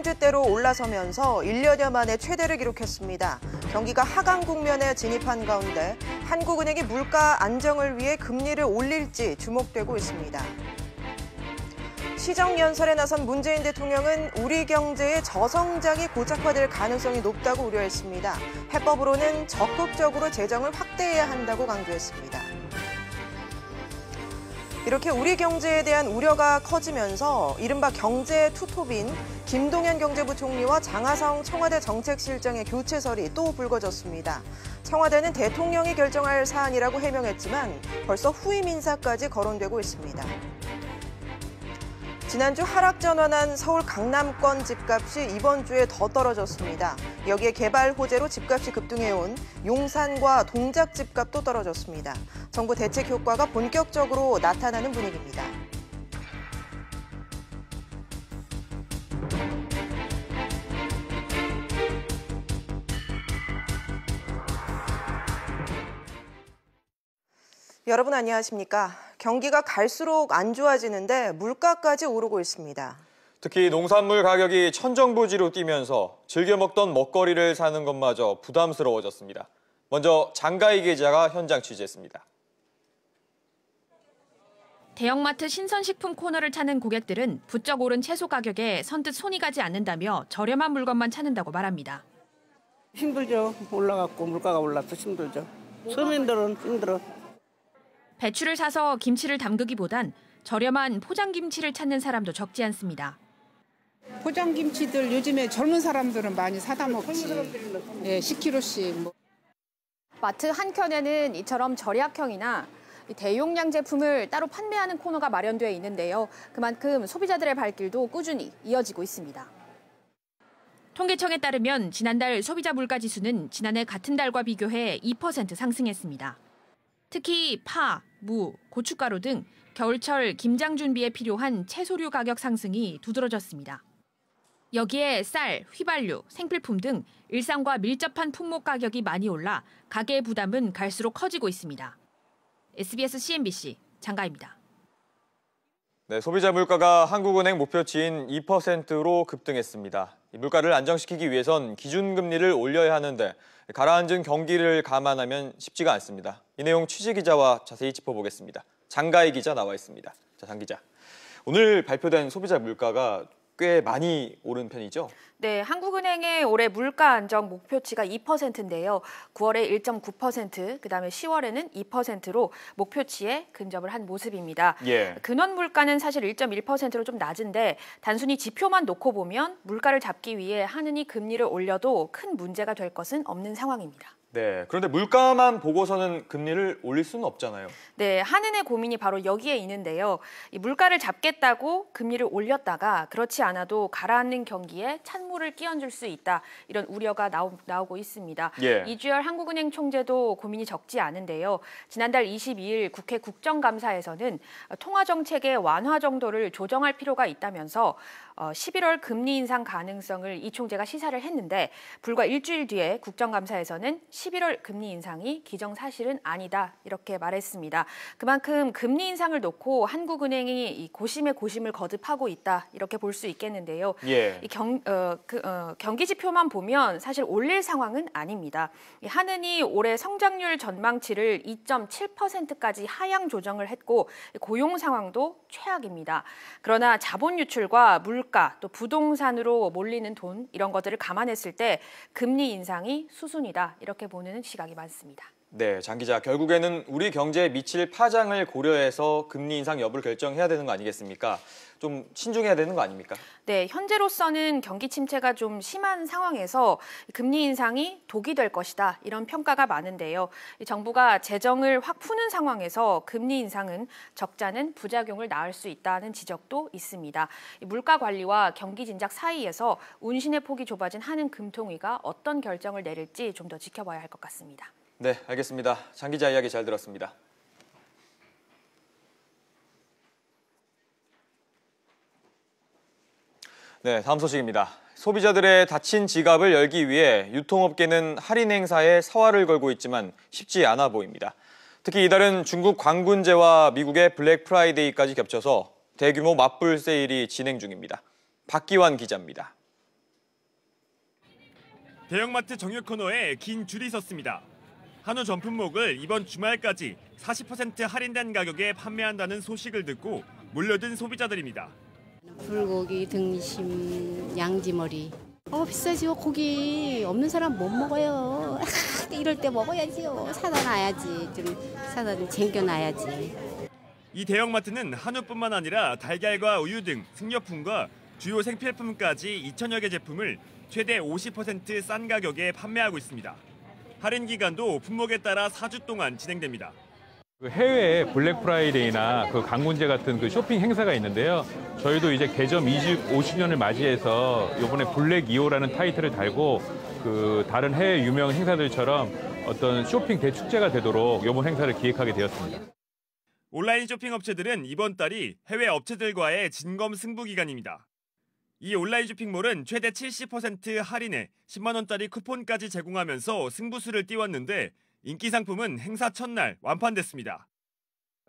번째대로 올라서면서 1년여 만에 최대를 기록했습니다. 경기가 하강 국면에 진입한 가운데 한국은행이 물가 안정을 위해 금리를 올릴지 주목되고 있습니다. 시정연설에 나선 문재인 대통령은 우리 경제의 저성장이 고착화될 가능성이 높다고 우려했습니다. 해법으로는 적극적으로 재정을 확대해야 한다고 강조했습니다. 이렇게 우리 경제에 대한 우려가 커지면서 이른바 경제 투톱인 김동연 경제부총리와 장하성 청와대 정책실장의 교체설이 또 불거졌습니다. 청와대는 대통령이 결정할 사안이라고 해명했지만 벌써 후임 인사까지 거론되고 있습니다. 지난주 하락 전환한 서울 강남권 집값이 이번 주에 더 떨어졌습니다. 여기에 개발 호재로 집값이 급등해온 용산과 동작 집값도 떨어졌습니다. 정부 대책 효과가 본격적으로 나타나는 분위기입니다. 여러분 안녕하십니까? 경기가 갈수록 안 좋아지는데 물가까지 오르고 있습니다. 특히 농산물 가격이 천정부지로 뛰면서 즐겨 먹던 먹거리를 사는 것마저 부담스러워졌습니다. 먼저 장가희 기자가 현장 취재했습니다. 대형마트 신선식품 코너를 찾는 고객들은 부쩍 오른 채소 가격에 선뜻 손이 가지 않는다며 저렴한 물건만 찾는다고 말합니다. 힘들죠. 올라갔고 물가가 올라서 힘들죠. 서민들은 힘들어. 배추를 사서 김치를 담그기보단 저렴한 포장김치를 찾는 사람도 적지 않습니다. 포장김치들 요즘에 젊은 사람들은 많이 사다 먹지. 예, 10kg씩. 마트 한켠에는 이처럼 절약형이나 대용량 제품을 따로 판매하는 코너가 마련되어 있는데요. 그만큼 소비자들의 발길도 꾸준히 이어지고 있습니다. 통계청에 따르면 지난달 소비자 물가지수는 지난해 같은 달과 비교해 2% 상승했습니다. 특히 파, 무, 고춧가루 등 겨울철 김장 준비에 필요한 채소류 가격 상승이 두드러졌습니다. 여기에 쌀, 휘발유, 생필품 등 일상과 밀접한 품목 가격이 많이 올라 가계의 부담은 갈수록 커지고 있습니다. SBS CNBC 장가희입니다. 네, 소비자 물가가 한국은행 목표치인 2%로 급등했습니다. 이 물가를 안정시키기 위해선 기준금리를 올려야 하는데 가라앉은 경기를 감안하면 쉽지가 않습니다. 이 내용 취재기자와 자세히 짚어보겠습니다. 장가희 기자 나와 있습니다. 자, 장 기자. 오늘 발표된 소비자 물가가 꽤 많이 오른 편이죠? 네, 한국은행의 올해 물가 안정 목표치가 2%인데요. 9월에 1.9%, 그다음에 10월에는 2%로 목표치에 근접을 한 모습입니다. 예. 근원 물가는 사실 1.1%로 좀 낮은데 단순히 지표만 놓고 보면 물가를 잡기 위해 한은이 금리를 올려도 큰 문제가 될 것은 없는 상황입니다. 네, 그런데 물가만 보고서는 금리를 올릴 수는 없잖아요. 네, 한은의 고민이 바로 여기에 있는데요. 이 물가를 잡겠다고 금리를 올렸다가 그렇지 않아도 가라앉는 경기에 찬물을 끼얹을 수 있다. 이런 우려가 나오고 있습니다. 예. 이주열 한국은행 총재도 고민이 적지 않은데요. 지난달 22일 국회 국정감사에서는 통화정책의 완화 정도를 조정할 필요가 있다면서 11월 금리 인상 가능성을 이 총재가 시사를 했는데 불과 일주일 뒤에 국정감사에서는 11월 금리 인상이 기정사실은 아니다 이렇게 말했습니다. 그만큼 금리 인상을 놓고 한국은행이 이 고심에 고심을 거듭하고 있다 이렇게 볼 수 있겠는데요. 예. 이 경기 지표만 보면 사실 올릴 상황은 아닙니다. 이 한은이 올해 성장률 전망치를 2.7%까지 하향 조정을 했고 고용 상황도 최악입니다. 그러나 자본 유출과 물가 또 부동산으로 몰리는 돈 이런 것들을 감안했을 때 금리 인상이 수순이다 이렇게 보는 시각이 많습니다. 네, 장 기자, 결국에는 우리 경제에 미칠 파장을 고려해서 금리 인상 여부를 결정해야 되는 거 아니겠습니까? 좀 신중해야 되는 거 아닙니까? 네, 현재로서는 경기 침체가 좀 심한 상황에서 금리 인상이 독이 될 것이다 이런 평가가 많은데요. 정부가 재정을 확 푸는 상황에서 금리 인상은 적자는 부작용을 낳을 수 있다는 지적도 있습니다. 물가 관리와 경기 진작 사이에서 운신의 폭이 좁아진 한은 금통위가 어떤 결정을 내릴지 좀 더 지켜봐야 할 것 같습니다. 네, 알겠습니다. 장 기자 이야기 잘 들었습니다. 네, 다음 소식입니다. 소비자들의 닫힌 지갑을 열기 위해 유통업계는 할인 행사에 사활을 걸고 있지만 쉽지 않아 보입니다. 특히 이달은 중국 광군제와 미국의 블랙 프라이데이까지 겹쳐서 대규모 맞불 세일이 진행 중입니다. 박기환 기자입니다. 대형마트 정육 코너에 긴 줄이 섰습니다. 한우 전 품목을 이번 주말까지 40% 할인된 가격에 판매한다는 소식을 듣고 몰려든 소비자들입니다. 불고기, 등심, 양지머리. 비싸지요. 고기 없는 사람 못 먹어요. 이럴 때 먹어야지요. 사다 놔야지. 좀 사다 챙겨놔야지. 이 대형마트는 한우뿐만 아니라 달걀과 우유 등 식료품과 주요 생필품까지 2,000여 개 제품을 최대 50% 싼 가격에 판매하고 있습니다. 할인 기간도 품목에 따라 4주 동안 진행됩니다. 해외에 블랙 프라이데이나 그 강군제 같은 그 쇼핑 행사가 있는데요. 저희도 이제 개점 50주년을 맞이해서 이번에 블랙 2호라는 타이틀을 달고 그 다른 해외 유명 행사들처럼 어떤 쇼핑 대축제가 되도록 이번 행사를 기획하게 되었습니다. 온라인 쇼핑 업체들은 이번 달이 해외 업체들과의 진검 승부 기간입니다. 이 온라인 쇼핑몰은 최대 70% 할인에 10만 원짜리 쿠폰까지 제공하면서 승부수를 띄웠는데 인기 상품은 행사 첫날 완판됐습니다.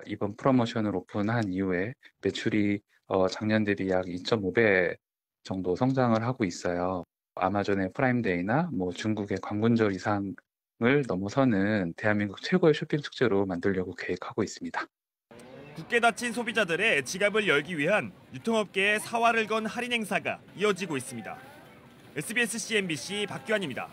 이번 프로모션을 오픈한 이후에 매출이 작년 대비 약 2.5배 정도 성장을 하고 있어요. 아마존의 프라임데이나 중국의 광군절 이상을 넘어서는 대한민국 최고의 쇼핑 축제로 만들려고 계획하고 있습니다. 굳게 닫힌 소비자들의 지갑을 열기 위한 유통업계의 사활을 건 할인 행사가 이어지고 있습니다. SBS CNBC 박규환입니다.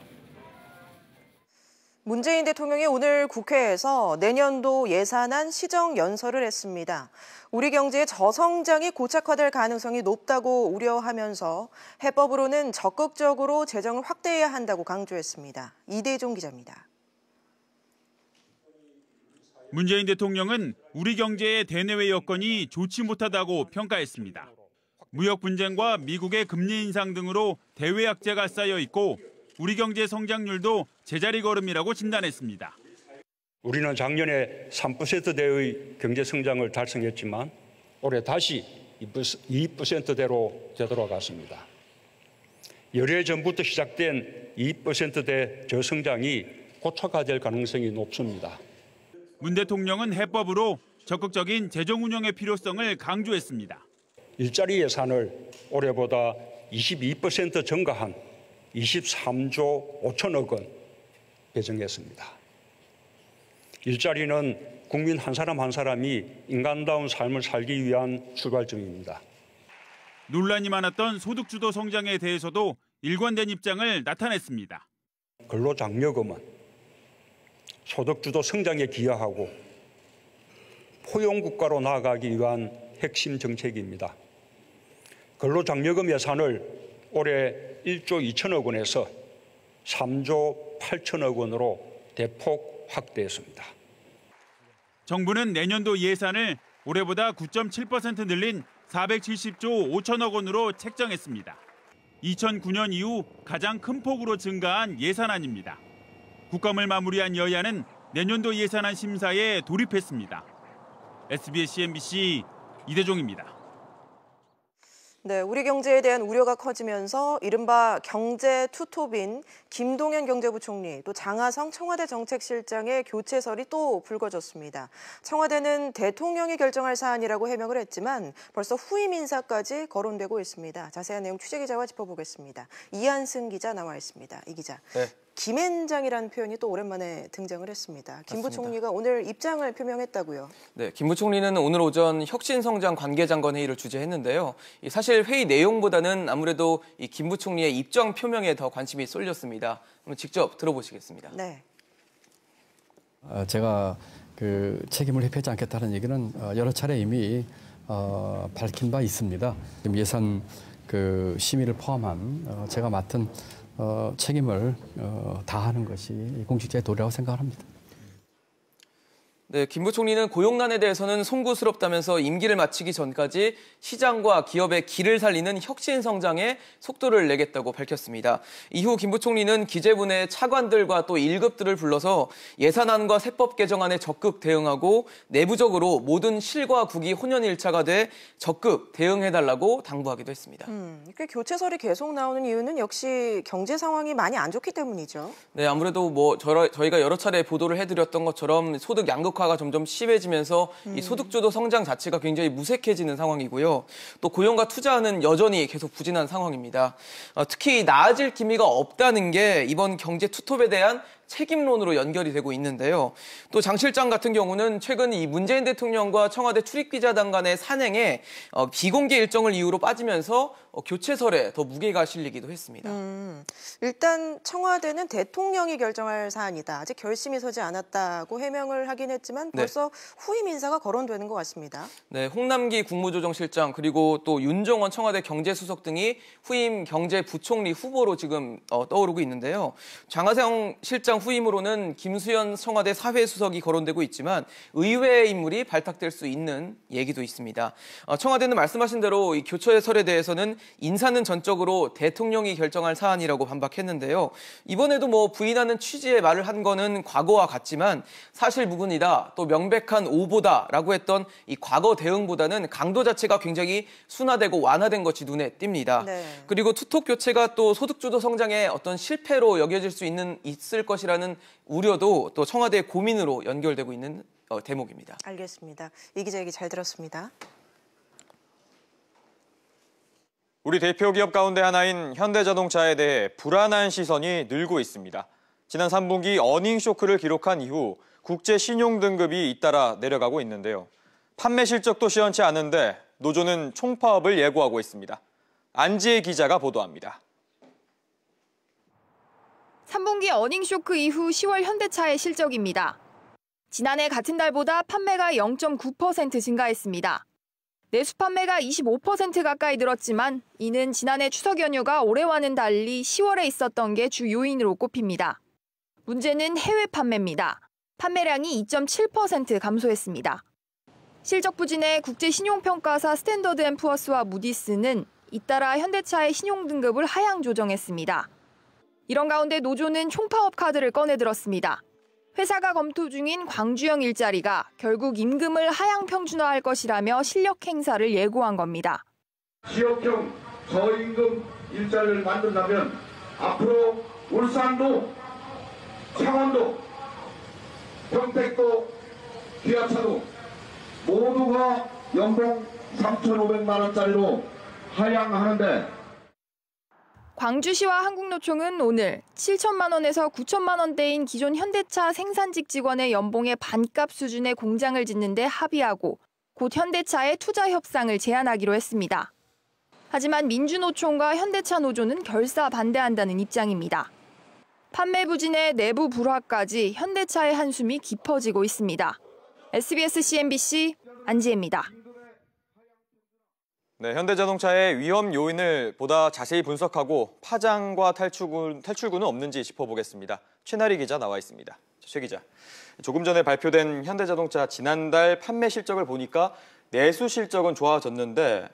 문재인 대통령이 오늘 국회에서 내년도 예산안 시정 연설을 했습니다. 우리 경제의 저성장이 고착화될 가능성이 높다고 우려하면서 해법으로는 적극적으로 재정을 확대해야 한다고 강조했습니다. 이대종 기자입니다. 문재인 대통령은 우리 경제의 대내외 여건이 좋지 못하다고 평가했습니다. 무역 분쟁과 미국의 금리 인상 등으로 대외 악재가 쌓여 있고 우리 경제 성장률도 제자리 걸음이라고 진단했습니다. 우리는 작년에 3%대의 경제 성장을 달성했지만 올해 다시 2%대로 되돌아갔습니다. 열해 전부터 시작된 2%대 저성장이 고착화될 가능성이 높습니다. 문 대통령은 해법으로 적극적인 재정 운영의 필요성을 강조했습니다. 일자리 예산을 올해보다 22% 증가한 23조 5천억 원 배정했습니다. 일자리는 국민 한 사람 한 사람이 인간다운 삶을 살기 위한 출발점입니다. 논란이 많았던 소득주도 성장에 대해서도 일관된 입장을 나타냈습니다. 근로장려금은 소득주도 성장에 기여하고 포용국가로 나아가기 위한 핵심 정책입니다. 근로장려금 예산을 올해 1조 2천억 원에서 3조 8천억 원으로 대폭 확대했습니다. 정부는 내년도 예산을 올해보다 9.7% 늘린 470조 5천억 원으로 책정했습니다. 2009년 이후 가장 큰 폭으로 증가한 예산안입니다. 국감을 마무리한 여야는 내년도 예산안 심사에 돌입했습니다. SBS CNBC 이대종입니다. 네, 우리 경제에 대한 우려가 커지면서 이른바 경제 투톱인 김동연 경제부총리 또 장하성 청와대 정책실장의 교체설이 또 불거졌습니다. 청와대는 대통령이 결정할 사안이라고 해명을 했지만 벌써 후임 인사까지 거론되고 있습니다. 자세한 내용 취재기자와 짚어보겠습니다. 이한승 기자 나와 있습니다. 이 기자. 네. 김앤장이라는 표현이 또 오랜만에 등장을 했습니다. 김 부총리가 오늘 입장을 표명했다고요? 네, 김 부총리는 오늘 오전 혁신성장 관계장관 회의를 주재했는데요. 사실 회의 내용보다는 아무래도 이 김 부총리의 입장 표명에 더 관심이 쏠렸습니다. 한번 직접 들어보시겠습니다. 네. 제가 그 책임을 회피하지 않겠다는 얘기는 여러 차례 이미 밝힌 바 있습니다. 예산 그 심의를 포함한 제가 맡은 책임을 다하는 것이 공직자의 도리라고 생각을 합니다. 네, 김 부총리는 고용난에 대해서는 송구스럽다면서 임기를 마치기 전까지 시장과 기업의 길을 살리는 혁신 성장에 속도를 내겠다고 밝혔습니다. 이후 김 부총리는 기재부내 차관들과 또 1급들을 불러서 예산안과 세법 개정안에 적극 대응하고 내부적으로 모든 실과 국이 혼연일차가 돼 적극 대응해달라고 당부하기도 했습니다. 꽤 교체설이 계속 나오는 이유는 역시 경제 상황이 많이 안 좋기 때문이죠. 네, 아무래도 저희가 여러 차례 보도를 해드렸던 것처럼 소득 양극화 고력화가 점점 심해지면서 이 소득주도 성장 자체가 굉장히 무색해지는 상황이고요. 또 고용과 투자는 여전히 계속 부진한 상황입니다. 특히 나아질 기미가 없다는 게 이번 경제 투톱에 대한 책임론으로 연결이 되고 있는데요. 또 장 실장 같은 경우는 최근 이 문재인 대통령과 청와대 출입기자단 간의 산행에 비공개 일정을 이유로 빠지면서 교체설에 더 무게가 실리기도 했습니다. 일단 청와대는 대통령이 결정할 사안이다. 아직 결심이 서지 않았다고 해명을 하긴 했지만 벌써 후임 인사가 거론되는 것 같습니다. 네, 홍남기 국무조정실장 그리고 또 윤정원 청와대 경제수석 등이 후임 경제부총리 후보로 지금 떠오르고 있는데요. 장하성 실장 후임으로는 김수현 청와대 사회수석이 거론되고 있지만 의외의 인물이 발탁될 수 있는 얘기도 있습니다. 청와대는 말씀하신 대로 이 교체설에 대해서는 인사는 전적으로 대통령이 결정할 사안이라고 반박했는데요. 이번에도 뭐 부인하는 취지의 말을 한 거는 과거와 같지만 사실 무근이다, 또 명백한 오보다라고 했던 이 과거 대응보다는 강도 자체가 굉장히 순화되고 완화된 것이 눈에 띕니다. 그리고 투톱 교체가 또 소득주도 성장의 어떤 실패로 여겨질 수 있을 것이라는 우려도 또 청와대의 고민으로 연결되고 있는 대목입니다. 알겠습니다. 이 기자 얘기 잘 들었습니다. 우리 대표 기업 가운데 하나인 현대자동차에 대해 불안한 시선이 늘고 있습니다. 지난 3분기 어닝 쇼크를 기록한 이후 국제 신용 등급이 잇따라 내려가고 있는데요. 판매 실적도 시원치 않은데 노조는 총파업을 예고하고 있습니다. 안지혜 기자가 보도합니다. 3분기 어닝 쇼크 이후 10월 현대차의 실적입니다. 지난해 같은 달보다 판매가 0.9% 증가했습니다. 내수 판매가 25% 가까이 늘었지만 이는 지난해 추석 연휴가 올해와는 달리 10월에 있었던 게 주 요인으로 꼽힙니다. 문제는 해외 판매입니다. 판매량이 2.7% 감소했습니다. 실적 부진에 국제신용평가사 스탠더드앤푸어스와 무디스는 잇따라 현대차의 신용등급을 하향 조정했습니다. 이런 가운데 노조는 총파업 카드를 꺼내들었습니다. 회사가 검토 중인 광주형 일자리가 결국 임금을 하향 평준화할 것이라며 실력 행사를 예고한 겁니다. 지역형 저임금 일자리를 만든다면 앞으로 울산도, 창원도, 평택도, 기아차도 모두가 연봉 3,500만 원짜리로 하향하는데 광주시와 한국노총은 오늘 7천만 원에서 9천만 원대인 기존 현대차 생산직 직원의 연봉의 반값 수준의 공장을 짓는 데 합의하고 곧 현대차의 투자 협상을 제안하기로 했습니다. 하지만 민주노총과 현대차 노조는 결사 반대한다는 입장입니다. 판매 부진에 내부 불화까지 현대차의 한숨이 깊어지고 있습니다. SBS CNBC 안지혜입니다. 네, 현대자동차의 위험 요인을 보다 자세히 분석하고 파장과 탈출구는 없는지 짚어보겠습니다. 최나리 기자 나와 있습니다. 최 기자, 조금 전에 발표된 현대자동차 지난달 판매 실적을 보니까 내수 실적은 좋아졌는데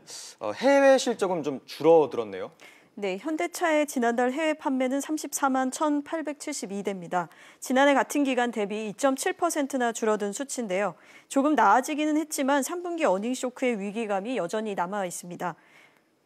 해외 실적은 좀 줄어들었네요. 네, 현대차의 지난달 해외 판매는 34만 1,872대입니다. 지난해 같은 기간 대비 2.7%나 줄어든 수치인데요. 조금 나아지기는 했지만 3분기 어닝 쇼크의 위기감이 여전히 남아 있습니다.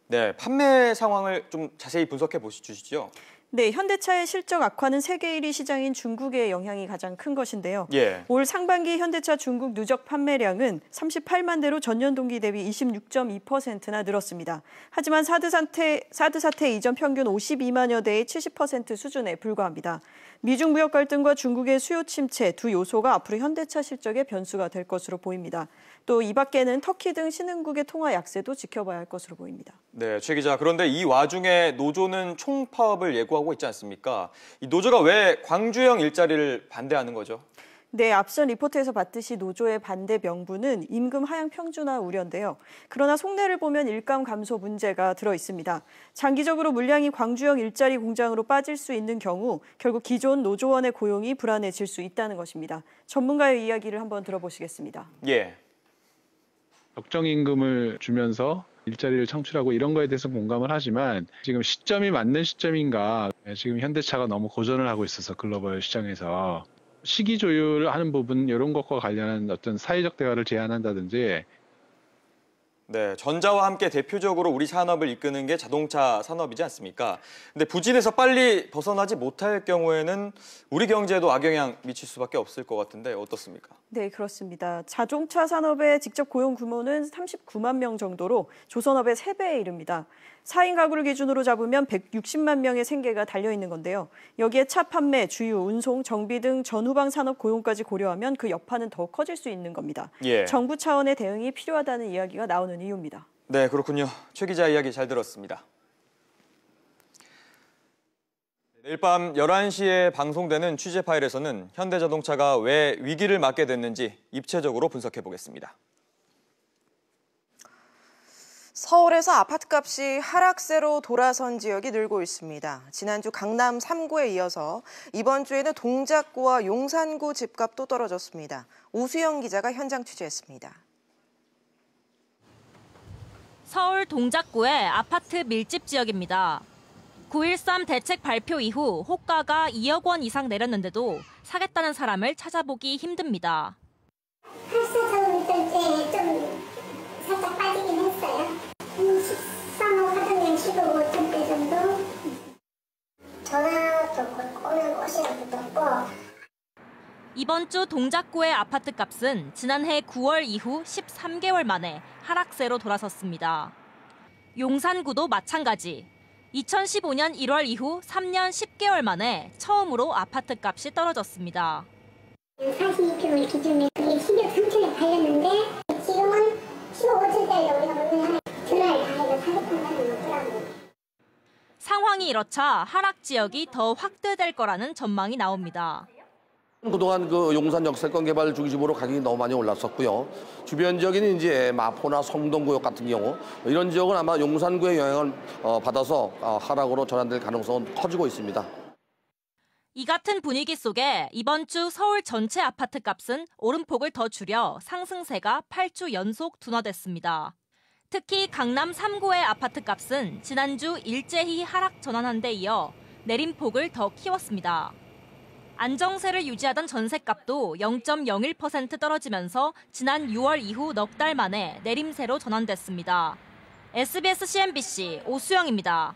네, 판매 상황을 좀 자세히 분석해 주시죠. 네, 현대차의 실적 악화는 세계 1위 시장인 중국의 영향이 가장 큰 것인데요. 올 상반기 현대차 중국 누적 판매량은 38만 대로 전년 동기 대비 26.2%나 늘었습니다. 하지만 사드 사태 이전 평균 52만여 대의 70% 수준에 불과합니다. 미중 무역 갈등과 중국의 수요 침체 두 요소가 앞으로 현대차 실적의 변수가 될 것으로 보입니다. 또 이 밖에는 터키 등 신흥국의 통화 약세도 지켜봐야 할 것으로 보입니다. 네, 최 기자. 그런데 이 와중에 노조는 총파업을 예고하고 있지 않습니까? 이 노조가 왜 광주형 일자리를 반대하는 거죠? 네, 앞선 리포트에서 봤듯이 노조의 반대 명분은 임금 하향 평준화 우려인데요. 그러나 속내를 보면 일감 감소 문제가 들어 있습니다. 장기적으로 물량이 광주형 일자리 공장으로 빠질 수 있는 경우 결국 기존 노조원의 고용이 불안해질 수 있다는 것입니다. 전문가의 이야기를 한번 들어보시겠습니다. 예. 적정 임금을 주면서 일자리를 창출하고 이런 거에 대해서 공감을 하지만 지금 시점이 맞는 시점인가? 지금 현대차가 너무 고전을 하고 있어서 글로벌 시장에서 시기 조율을 하는 부분 이런 것과 관련한 어떤 사회적 대화를 제안한다든지. 네, 전자와 함께 대표적으로 우리 산업을 이끄는 게 자동차 산업이지 않습니까? 근데 부진에서 빨리 벗어나지 못할 경우에는 우리 경제에도 악영향 미칠 수밖에 없을 것 같은데 어떻습니까? 네, 그렇습니다. 자동차 산업의 직접 고용 규모는 39만 명 정도로 조선업의 3배에 이릅니다. 4인 가구를 기준으로 잡으면 160만 명의 생계가 달려있는 건데요. 여기에 차 판매, 주유, 운송, 정비 등 전후방 산업 고용까지 고려하면 그 여파는 더 커질 수 있는 겁니다. 예. 정부 차원의 대응이 필요하다는 이야기가 나오는 이유입니다. 네, 그렇군요. 최 기자 이야기 잘 들었습니다. 내일 밤 11시에 방송되는 취재 파일에서는 현대자동차가 왜 위기를 맞게 됐는지 입체적으로 분석해 보겠습니다. 서울에서 아파트값이 하락세로 돌아선 지역이 늘고 있습니다. 지난주 강남 3구에 이어서 이번 주에는 동작구와 용산구 집값도 떨어졌습니다. 오수영 기자가 현장 취재했습니다. 서울 동작구의 아파트 밀집 지역입니다. 9.13 대책 발표 이후 호가가 2억 원 이상 내렸는데도 사겠다는 사람을 찾아보기 힘듭니다. 헬스장 이제 좀 살짝 빠지긴 했어요. 13억 하던 15대 정도. 전화도 오는 곳이라도 없고. 이번 주 동작구의 아파트값은 지난해 9월 이후 13개월 만에 하락세로 돌아섰습니다. 용산구도 마찬가지. 2015년 1월 이후 3년 10개월 만에 처음으로 아파트값이 떨어졌습니다. 42평을 기준으로 10억 3천에 팔렸는데 지금은 15억짜리 우리가 보면 전화를 다 해서 사겠다는 사람이 없더라고요. 상황이 이렇자 하락 지역이 더 확대될 거라는 전망이 나옵니다. 그동안 그 용산 역세권 개발 중심으로 가격이 너무 많이 올랐었고요. 주변 지역인 이제 마포나 성동구역 같은 경우 이런 지역은 아마 용산구의 영향을 받아서 하락으로 전환될 가능성은 커지고 있습니다. 이 같은 분위기 속에 이번 주 서울 전체 아파트 값은 오름폭을 더 줄여 상승세가 8주 연속 둔화됐습니다. 특히 강남 3구의 아파트 값은 지난주 일제히 하락 전환한 데 이어 내림폭을 더 키웠습니다. 안정세를 유지하던 전셋값도 0.01% 떨어지면서 지난 6월 이후 넉 달 만에 내림세로 전환됐습니다. SBS CNBC 오수영입니다.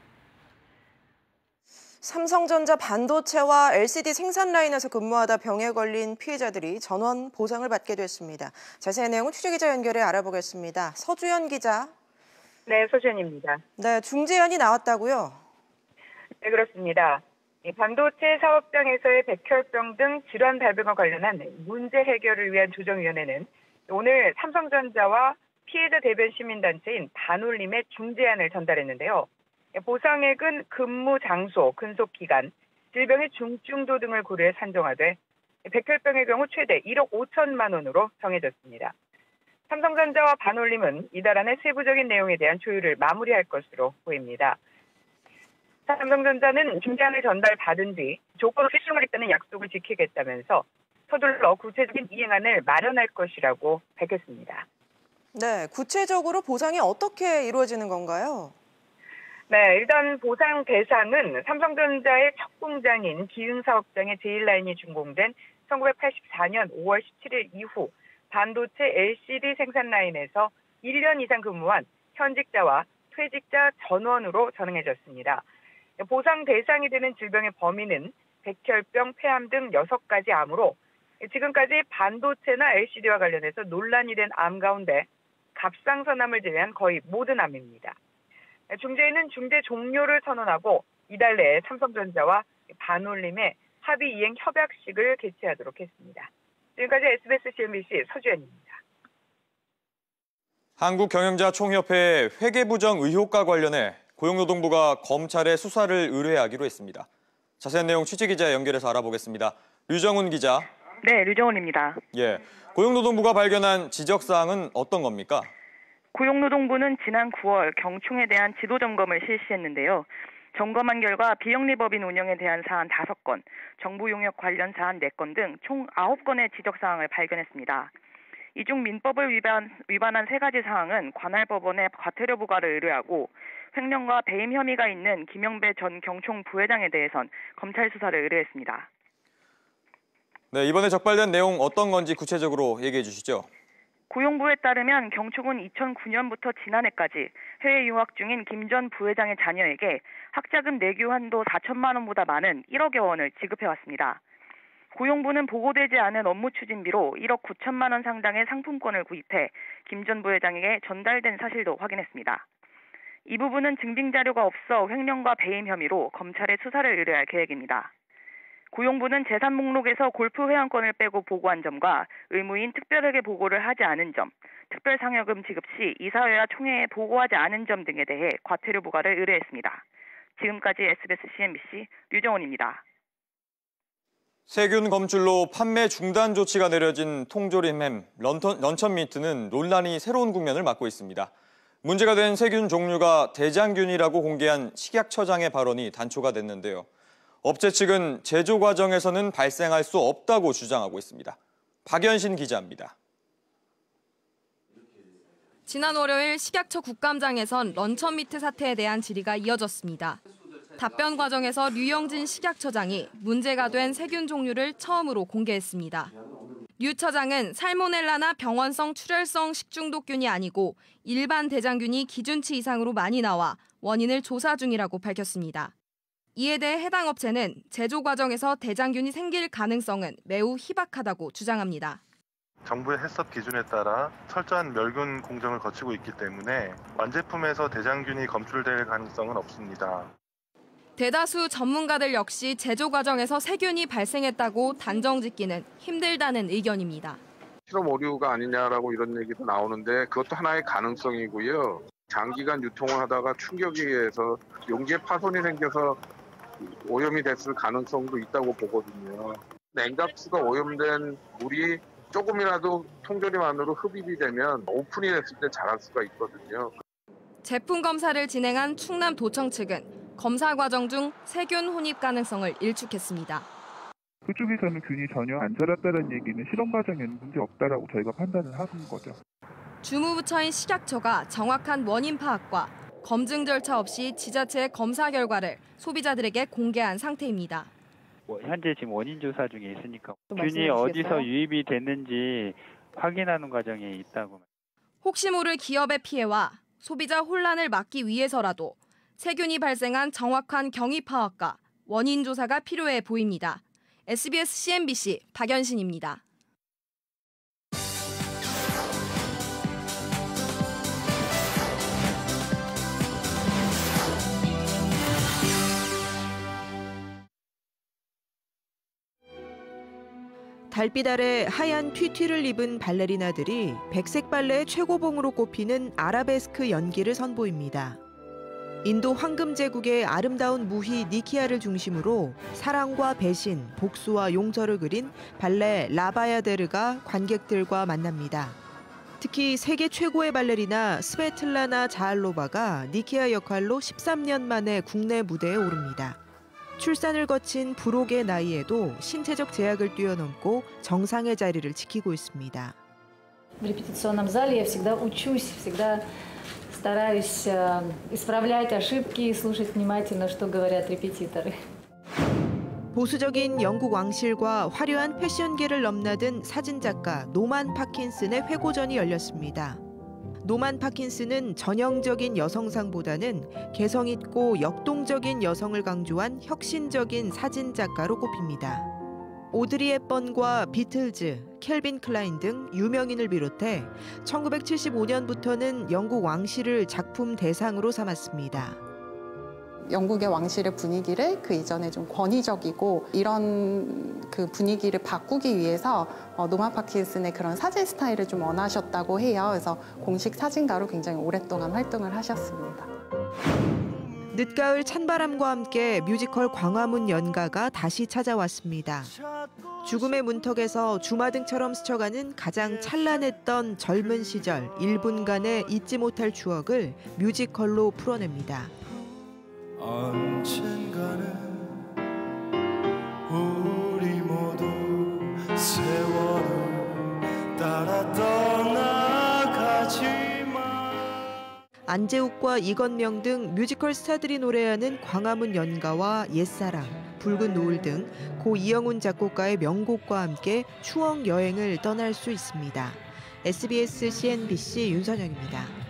삼성전자 반도체와 LCD 생산 라인에서 근무하다 병에 걸린 피해자들이 전원 보상을 받게 됐습니다. 자세한 내용은 취재기자 연결해 알아보겠습니다. 서주연 기자. 네, 서주연입니다. 네, 중재안이 나왔다고요? 네, 그렇습니다. 반도체 사업장에서의 백혈병 등 질환 발병과 관련한 문제 해결을 위한 조정위원회는 오늘 삼성전자와 피해자 대변 시민단체인 반올림에 중재안을 전달했는데요. 보상액은 근무 장소, 근속 기간, 질병의 중증도 등을 고려해 산정하되 백혈병의 경우 최대 1억 5천만 원으로 정해졌습니다. 삼성전자와 반올림은 이달 안에 세부적인 내용에 대한 조율을 마무리할 것으로 보입니다. 삼성전자는 중재안을 전달받은 뒤 조건을 실시하겠다는 약속을 지키겠다면서 서둘러 구체적인 이행안을 마련할 것이라고 밝혔습니다. 네, 구체적으로 보상이 어떻게 이루어지는 건가요? 네, 일단 보상 대상은 삼성전자의 첫 공장인 기흥사업장의 제1라인이 준공된 1984년 5월 17일 이후 반도체 LCD 생산 라인에서 1년 이상 근무한 현직자와 퇴직자 전원으로 전응해졌습니다. 보상 대상이 되는 질병의 범위는 백혈병, 폐암 등 6가지 암으로 지금까지 반도체나 LCD와 관련해서 논란이 된 암 가운데 갑상선암을 제외한 거의 모든 암입니다. 중재위는 중재 종료를 선언하고 이달 내에 삼성전자와 반올림의 합의 이행 협약식을 개최하도록 했습니다. 지금까지 SBS CNBC 서주연입니다. 한국경영자총협회 회계부정 의혹과 관련해 고용노동부가 검찰에 수사를 의뢰하기로 했습니다. 자세한 내용 취재기자 연결해서 알아보겠습니다. 류정훈 기자. 네, 류정훈입니다. 예, 고용노동부가 발견한 지적사항은 어떤 겁니까? 고용노동부는 지난 9월 경총에 대한 지도 점검을 실시했는데요. 점검한 결과 비영리법인 운영에 대한 사안 5건, 정부 용역 관련 사안 4건 등 총 9건의 지적사항을 발견했습니다. 이 중 민법을 위반한 3가지 사항은 관할 법원에 과태료 부과를 의뢰하고 횡령과 배임 혐의가 있는 김영배 전 경총 부회장에 대해선 검찰 수사를 의뢰했습니다. 네, 이번에 적발된 내용 어떤 건지 구체적으로 얘기해 주시죠. 고용부에 따르면 경촉은 2009년부터 지난해까지 해외 유학 중인 김 전 부회장의 자녀에게 학자금 내규 한도 4천만 원보다 많은 1억여 원을 지급해왔습니다. 고용부는 보고되지 않은 업무 추진비로 1억 9천만 원 상당의 상품권을 구입해 김 전 부회장에게 전달된 사실도 확인했습니다. 이 부분은 증빙 자료가 없어 횡령과 배임 혐의로 검찰에 수사를 의뢰할 계획입니다. 고용부는 재산 목록에서 골프 회원권을 빼고 보고한 점과 의무인 특별회계 보고를 하지 않은 점, 특별상여금 지급 시 이사회와 총회에 보고하지 않은 점 등에 대해 과태료 부과를 의뢰했습니다. 지금까지 SBS CNBC 류정원입니다. 세균 검출로 판매 중단 조치가 내려진 통조림 햄 런천미트는 논란이 새로운 국면을 맞고 있습니다. 문제가 된 세균 종류가 대장균이라고 공개한 식약처장의 발언이 단초가 됐는데요. 업체 측은 제조 과정에서는 발생할 수 없다고 주장하고 있습니다. 박연신 기자입니다. 지난 월요일 식약처 국감장에선 런천미트 사태에 대한 질의가 이어졌습니다. 답변 과정에서 류영진 식약처장이 문제가 된 세균 종류를 처음으로 공개했습니다. 류 처장은 살모넬라나 병원성 출혈성 식중독균이 아니고 일반 대장균이 기준치 이상으로 많이 나와 원인을 조사 중이라고 밝혔습니다. 이에 대해 해당 업체는 제조 과정에서 대장균이 생길 가능성은 매우 희박하다고 주장합니다. 정부의 해썹 기준에 따라 철저한 멸균 공정을 거치고 있기 때문에 완제품에서 대장균이 검출될 가능성은 없습니다. 대다수 전문가들 역시 제조 과정에서 세균이 발생했다고 단정짓기는 힘들다는 의견입니다. 실험 오류가 아니냐라고 이런 얘기도 나오는데 그것도 하나의 가능성이고요. 장기간 유통을 하다가 충격에 의해서 용기에 파손이 생겨서 오염이 됐을 가능성도 있다고 보거든요. 냉각수가 오염된 물이 조금이라도 통조림 안으로 흡입이 되면 오픈이 됐을 때 자랄 수가 있거든요. 제품 검사를 진행한 충남도청 측은 검사 과정 중 세균 혼입 가능성을 일축했습니다. 그쪽에서는 균이 전혀 안 자랐다는 얘기는 실험 과정에는 문제 없다라고 저희가 판단을 하는 거죠. 주무부처인 식약처가 정확한 원인 파악과 검증 절차 없이 지자체의 검사 결과를 소비자들에게 공개한 상태입니다. 현재 지금 원인 조사 중에 있으니까 균이 어디서 유입이 됐는지 확인하는 과정에 있다고. 혹시 모를 기업의 피해와 소비자 혼란을 막기 위해서라도 세균이 발생한 정확한 경위 파악과 원인 조사가 필요해 보입니다. SBS CNBC 박연신입니다. 달빛 아래 하얀 튀튀를 입은 발레리나들이 백색 발레의 최고봉으로 꼽히는 아라베스크 연기를 선보입니다. 인도 황금 제국의 아름다운 무희 니키아를 중심으로 사랑과 배신, 복수와 용서를 그린 발레 라바야데르가 관객들과 만납니다. 특히 세계 최고의 발레리나 스베틀라나 자알로바가 니키아 역할로 13년 만에 국내 무대에 오릅니다. 출산을 거친 불혹의 나이에도 신체적 제약을 뛰어넘고 정상의 자리를 지키고 있습니다. В репетиционном зале я всегда учусь, всегда стараюсь исправлять ошибки и слушать внимательно, что говорят репетиторы. 보수적인 영국 왕실과 화려한 패션계를 넘나든 사진작가 노만 파킨슨의 회고전이 열렸습니다. 노만 파킨슨은 전형적인 여성상보다는 개성 있고 역동적인 여성을 강조한 혁신적인 사진작가로 꼽힙니다. 오드리 헵번과 비틀즈, 켈빈 클라인 등 유명인을 비롯해 1975년부터는 영국 왕실을 작품 대상으로 삼았습니다. 영국의 왕실의 분위기를 그 이전에 좀 권위적이고 이런 그 분위기를 바꾸기 위해서 노만 파킨슨의 그런 사진 스타일을 좀 원하셨다고 해요. 그래서 공식 사진가로 굉장히 오랫동안 활동을 하셨습니다. 늦가을 찬바람과 함께 뮤지컬 광화문 연가가 다시 찾아왔습니다. 죽음의 문턱에서 주마등처럼 스쳐가는 가장 찬란했던 젊은 시절 1분간의 잊지 못할 추억을 뮤지컬로 풀어냅니다. 언젠가는 우리 모두 세월을 따라 떠나가지만 안재욱과 이건명 등 뮤지컬 스타들이 노래하는 광화문 연가와 옛사랑, 붉은 노을 등 고 이영훈 작곡가의 명곡과 함께 추억 여행을 떠날 수 있습니다. SBS CNBC 윤선영입니다.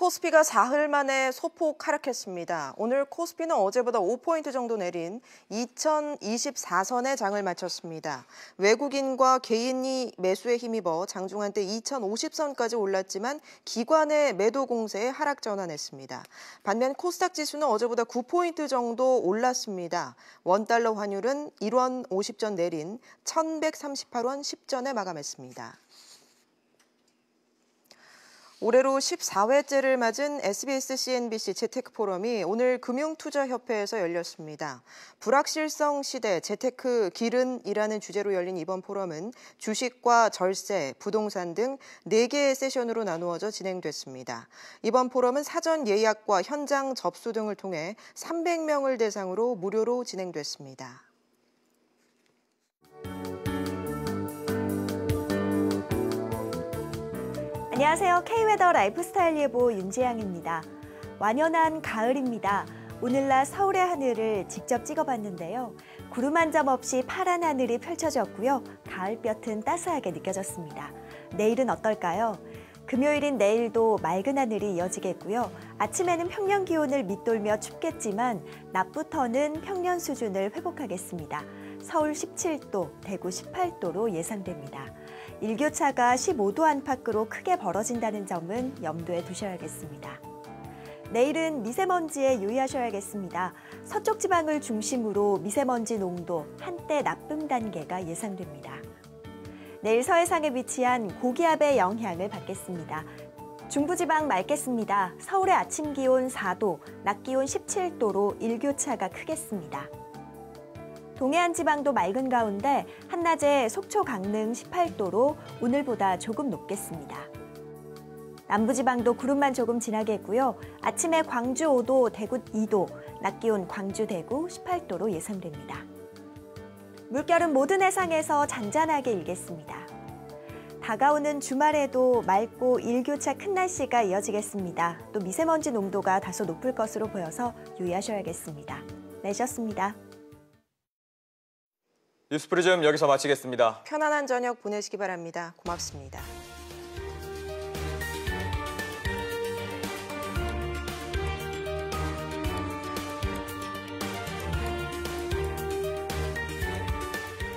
코스피가 사흘 만에 소폭 하락했습니다. 오늘 코스피는 어제보다 5포인트 정도 내린 2024선에 장을 마쳤습니다. 외국인과 개인이 매수에 힘입어 장중 한때 2050선까지 올랐지만 기관의 매도 공세에 하락 전환했습니다. 반면 코스닥 지수는 어제보다 9포인트 정도 올랐습니다. 원달러 환율은 1원 50전 내린 1138원 10전에 마감했습니다. 올해로 14회째를 맞은 SBS CNBC 재테크 포럼이 오늘 금융투자협회에서 열렸습니다. 불확실성 시대 재테크 길은이라는 주제로 열린 이번 포럼은 주식과 절세, 부동산 등 4개의 세션으로 나누어져 진행됐습니다. 이번 포럼은 사전 예약과 현장 접수 등을 통해 300명을 대상으로 무료로 진행됐습니다. 안녕하세요. K웨더 라이프스타일 예보 윤지향입니다. 완연한 가을입니다. 오늘날 서울의 하늘을 직접 찍어봤는데요. 구름 한 점 없이 파란 하늘이 펼쳐졌고요. 가을볕은 따스하게 느껴졌습니다. 내일은 어떨까요? 금요일인 내일도 맑은 하늘이 이어지겠고요. 아침에는 평년 기온을 밑돌며 춥겠지만 낮부터는 평년 수준을 회복하겠습니다. 서울 17도, 대구 18도로 예상됩니다. 일교차가 15도 안팎으로 크게 벌어진다는 점은 염두에 두셔야겠습니다. 내일은 미세먼지에 유의하셔야겠습니다. 서쪽 지방을 중심으로 미세먼지 농도 한때 나쁨 단계가 예상됩니다. 내일 서해상에 위치한 고기압의 영향을 받겠습니다. 중부지방 맑겠습니다. 서울의 아침 기온 4도, 낮 기온 17도로 일교차가 크겠습니다. 동해안 지방도 맑은 가운데 한낮에 속초 강릉 18도로 오늘보다 조금 높겠습니다. 남부지방도 구름만 조금 지나겠고요. 아침에 광주 5도, 대구 2도, 낮 기온 광주, 대구 18도로 예상됩니다. 물결은 모든 해상에서 잔잔하게 일겠습니다. 다가오는 주말에도 맑고 일교차 큰 날씨가 이어지겠습니다. 또 미세먼지 농도가 다소 높을 것으로 보여서 유의하셔야겠습니다. 내셨습니다. 뉴스프리즘 여기서 마치겠습니다. 편안한 저녁 보내시기 바랍니다. 고맙습니다.